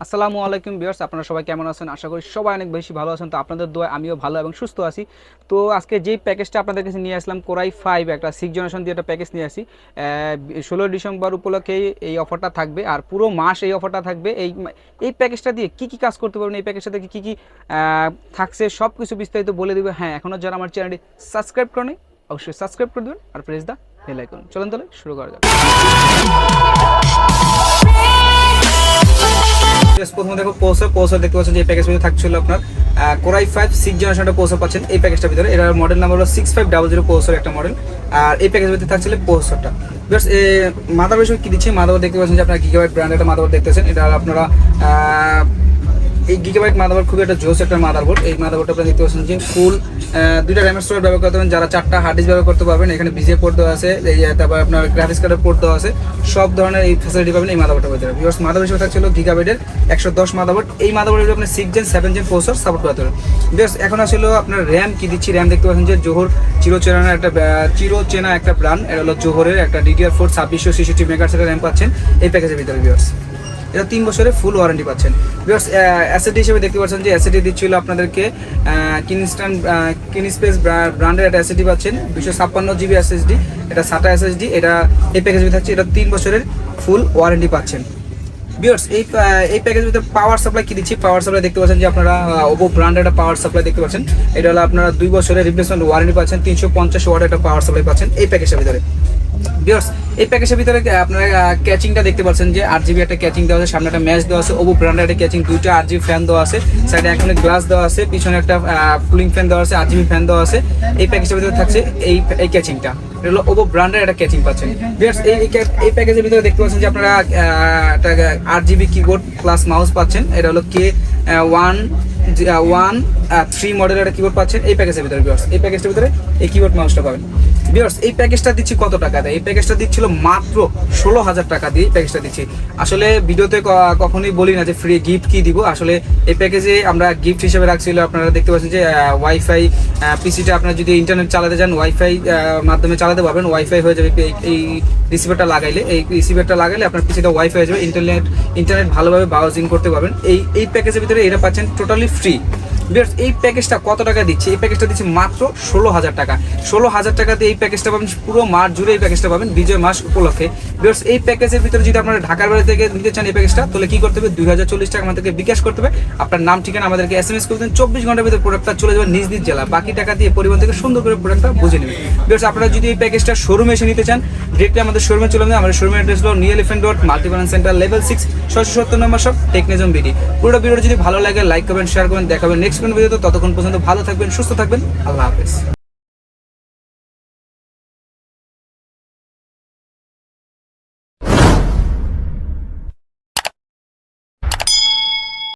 আসসালামু আলাইকুম ভিউয়ার্স, আপনারা সবাই কেমন আছেন? আশা করি সবাই অনেক বেশি ভালো আছেন। তো আপনাদের দোয়ায় আমিও ভালো এবং সুস্থ আছি। তো আজকে যেই প্যাকেজটা আপনাদের কাছে নিয়ে আসলাম, কোরাই 5 একটা 6 জেনারেশন দিয়ে একটা প্যাকেজ নিয়ে আসি। 16 ডিসেম্বর উপলক্ষে এই অফারটা থাকবে, আর পুরো মাস এই অফারটা থাকবে। এই প্যাকেজটা দিয়ে কী কী কাজ করতে পারবেন, এই প্যাকেজটা থেকে কী কী থাকছে সব কিছু বিস্তারিত বলে দেবে। হ্যাঁ, এখনও যারা আমার চ্যানেলটি সাবস্ক্রাইব করেনি অবশ্যই সাবস্ক্রাইব করে দেবেন আর প্রেস দা বেল আইকন। চলেন তাহলে শুরু করা যাক। প্রথমে দেখো পৌঁছার দেখতে পাচ্ছেন যে প্যাকেজ ভিতরে থাকছিল আপনার কোরাই 5 6 জেনারেশনটা পৌঁছা পাচ্ছেন এই প্যাকেজটার ভিতরে। এর মডেল নাম্বার হলো 6500 পৌঁছার একটা মডেল, আর এই প্যাকেজের ভিতরে থাকছিল পৌঁছারটা। বিকজ মাদারবোর্ড হিসেবে কি দিচ্ছি, মাদারবোর্ড দেখতে পাচ্ছেন যে আপনারা গিগাবাইট ব্র্যান্ডের একটা মাদারবোর্ড দেখতেছেন। এটা আপনারা এই গিগাবাইট মাদারবোর্ড খুবই একটা জোস একটা মাদারবোর্ড। এই মাদারবোর্ডটা আপনারা দেখতে পাচ্ছেন যে ফুল 2টা র্যামের স্টোরেজ ব্যবহার করতে পারবেন, যারা 4টা হার্ড ডিস্ক ব্যবহার করতে পারবেন। এখানে বিজে পোর্ট দেওয়া আছে, তারপর আপনার গ্রাফিক্স কার্ডের পোর্ট দেওয়া আছে, সব ধরনের এই ফ্যাসিলিটি পাবেন এই মাদারবোর্ডের ভিতরে। বিকজ মাদারবোর্ড হিসেবে থাকছিল গিগাবাইটের 110 মাদারবোর্ড। এই মাদারবোর্ডের আপনি 6 জেন 7 জেন প্রসেসর সাপোর্ট করতে পারবেন। বিকজ এখন আসলে আপনার র্যাম কি দিচ্ছি, র্যাম দেখতে পাচ্ছেন যে জোহর চিরচেনা একটা ব্র্যান্ড। এটা হলো জোহরের একটা DDR4 2666 মেগাহার্টজের র্যাম পাচ্ছেন এই প্যাকেজের ভিতরে। বিকজ এটা 3 বছরের ফুল ওয়ারেন্টি পাচ্ছেন। বিকজ অ্যাসিডি হিসেবে দেখতে পাচ্ছেন যে অ্যাসিডি দিচ্ছিল আপনাদেরকে কিনস্পেস ব্র্যান্ডের একটা অ্যাসিডি পাচ্ছেন 256 GB SSD, এটা SATA SSD। এটা এই প্যাকেজে থাকছে, এটা 3 বছরের ফুল ওয়ারেন্টি পাচ্ছেন। বিয়ার্স এই প্যাকেজের ভিতরে পাওয়ার সাপ্লাই কি দিচ্ছি, পাওয়ার সাপ্লাই দেখতে পাচ্ছেন যে আপনারা ওপো ব্র্যান্ডের একটা পাওয়ার সাপ্লাই দেখতে পাচ্ছেন। এটা হলো আপনারা 2 বছরের রিপ্লেসমেন্ট ওয়ারেন্টি পাচ্ছেন, 350 ওয়াটের একটা পাওয়ার সাপ্লাই পাচ্ছেন এই প্যাকেজের ভিতরে। বিয়ার্স এই প্যাকেজের ভিতরে আপনারা ক্যাচিংটা দেখতে পাচ্ছেন যে 8GB একটা ক্যাচিং দেওয়া আছে, সামনে একটা ম্যাচ দেওয়া আছে, ওপো ব্র্যান্ডের একটা ক্যাচিং, 2টা 8GB ফ্যান দেওয়া আছে, সাইডে একটা গ্লাস দেওয়া আছে, পিছনে একটা কুলিং ফ্যান দেওয়া আছে, 8GB ফ্যান দেওয়া আছে। এই প্যাকেজের ভিতরে থাকছে এই ক্যাচিংটা, এটা হলো ওপো ব্র্যান্ডের একটা ক্যাচিং পাচ্ছেন। বিয়ার্স এই প্যাকেজের ভিতরে দেখতে পাচ্ছেন যে আপনারা একটা 8GB কিবোর্ড প্লাস মাউস পাচ্ছেন। এটা হলো K113 মডেলের একটা কিবোর্ড পাচ্ছেন এই প্যাকেজের ভিতরে। বিয়ার্স এই প্যাকেজটার ভিতরে এই কিবোর্ড মাউসটা পাবেন। বিয়ার্স এই প্যাকেজটা দিচ্ছি কত টাকা দেয়, এই প্যাকেজটা দিচ্ছিল মাত্র 16,000 টাকা দিয়ে এই প্যাকেজটা দিচ্ছি। আসলে ভিডিওতে কখনোই বলি না যে ফ্রি গিফট কি দিব। আসলে এই প্যাকেজে আমরা গিফট হিসেবে রাখছিল, আপনারা দেখতে পাচ্ছেন যে ওয়াইফাই পিসিটা আপনারা যদি ইন্টারনেট চালাতে চান ওয়াইফাই মাধ্যমে চালাতে পারবেন। ওয়াইফাই হয়ে যাবে এই রিসিভারটা লাগাইলে, আপনার পিসিটা ওয়াইফাই হয়ে যাবে, ইন্টারনেট ভালোভাবে ব্রাউজিং করতে পারবেন। এই প্যাকেজের ভিতরে এটা পাচ্ছেন টোটালি ফ্রি। বিয়ার্স এই প্যাকেজটা কত টাকা দিচ্ছে, এই প্যাকেজটা দিচ্ছে মাত্র 16,000 টাকা। 16,000 টাকাতে এই প্যাকেজটা পাবেন, পুরো মাস জুড়ে এই প্যাকেজটা পাবেন বিজয় মাস উপলক্ষে। বিয়ার্স এই প্যাকেজের ভিতরে যদি আপনারা ঢাকার বাইরে থেকে নিতে চান এই প্যাকেজটা, তাহলে কি করতে হবে, 2040 টাকা আমাদেরকে বিকাশ করতে হবে। আপনার নাম ঠিকানা আমাদেরকে SMS করে দেন, 24 ঘন্টার ভিতরে প্রোডাক্টটা চলে যাবে নিজ নিজ জেলা। বাকি টাকা দিয়ে পরিবহন থেকে সুন্দর করে প্রোডাক্টটা বুঝে নেবেন। বিয়ার্স আপনারা যদি এই প্যাকেজটা শোরুমে এসে নিতে চান, ডিরেক্টলি আমাদের শোরুমে চলে যাবেন। আমাদের শোরুমের অ্যাড্রেস হলো new elephant road, Multiplan centre, level 6, 670 নম্বর শপ, টেকনিজম বিডি। পুরো ভিডিওটা যদি ভালো লাগে লাইক করবেন, শেয়ার করবেন। দেখাবেন নেক্সট কোন ভিডিওতে। ততক্ষণ পর্যন্ত ভালো থাকবেন, সুস্থ থাকবেন। আল্লাহ হাফেজ।